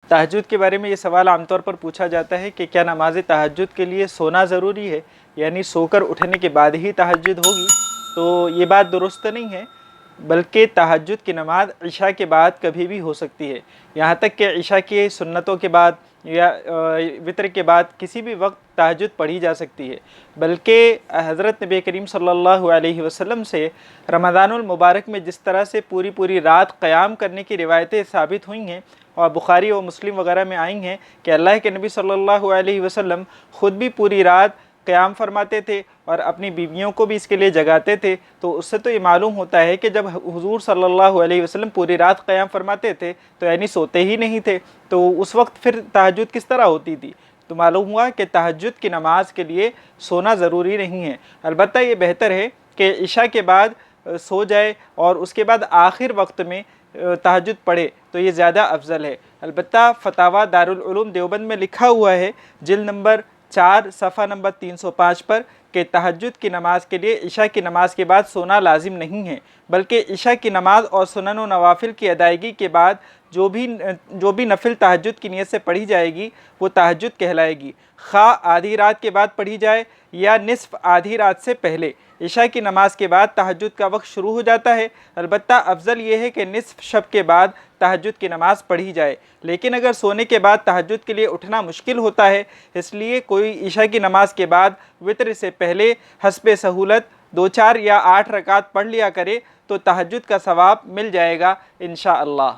تہجد کے بارے میں یہ سوال عام طور پر پوچھا جاتا ہے کہ کیا نماز تہجد کے لیے سونا ضروری ہے، یعنی سو کر اٹھنے کے بعد ہی تہجد ہوگی؟ تو یہ بات درست نہیں ہے، بلکہ تہجد کی نماز عشاء کے بعد کبھی بھی ہو سکتی ہے، یہاں تک کہ عشاء کی سنتوں کے بعد یا وطر کے بعد کسی بھی وقت تہجد پڑھی جا سکتی ہے۔ بلکہ حضرت نبی کریم صلی اللہ علیہ وسلم سے رمضان المبارک میں جس طرح سے پوری رات قیام کرنے کی روایتیں ثابت ہوئی ہیں اور بخاری و مسلم وغیرہ میں آئی ہیں کہ اللہ کے نبی صلی اللہ علیہ وسلم خود بھی پوری رات قیام فرماتے تھے اور اپنی بیویوں کو بھی اس کے لیے جگاتے تھے، تو اس سے تو یہ معلوم ہوتا ہے کہ جب حضور صلی اللہ علیہ وسلم پوری رات قیام فرماتے تھے تو یعنی سوتے ہی نہیں تھے، تو اس وقت پھر تہجد کس طرح ہوتی تھی؟ تو معلوم ہوا کہ تہجد کی نماز کے لیے سونا ضروری نہیں ہے، البتہ یہ بہتر ہے کہ عشاء کے بعد سو جائے اور اس کے بعد آخر وقت میں تہجد پڑھے تو یہ زیادہ افضل ہے۔ البتہ فتاویٰ دارالعلوم دیوبند میں لکھا ہوا ہے جلد نمبر 4 صفحہ نمبر 305 پر کہ تہجد کی نماز کے لیے عشاء کی نماز کے بعد سونا لازم نہیں ہے، بلکہ عشاء کی نماز اور سنن و نوافل کی ادائیگی کے بعد جو بھی نفل تہجد کی نیت سے پڑھی جائے گی وہ تہجد کہلائے گی، خواہ آدھی رات کے بعد پڑھی جائے یا نصف آدھی رات سے پہلے۔ عشاء کی نماز کے بعد تہجد کا وقت شروع ہو جاتا ہے، البتہ افضل یہ ہے کہ نصف شب کے بعد تہجد کی نماز پڑھی جائے، لیکن اگر سونے کے بعد تہجد کے لیے اٹھنا مشکل ہوتا ہے، اس لیے کوئی عشاء کی نماز کے بعد وطر سے پہلے حسب سہولت 2 4 یا 8 رکعت پڑھ لیا کرے تو تہجد کا ثواب مل جائے گا انشاءاللہ۔